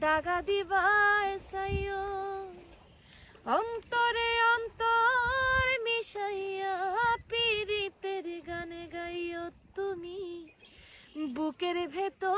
দাগা দিবায় সাইও অন্তরে অন্তর মিশাইয়া পীড়িতের গানে গাইও তুমি বুকের ভেতর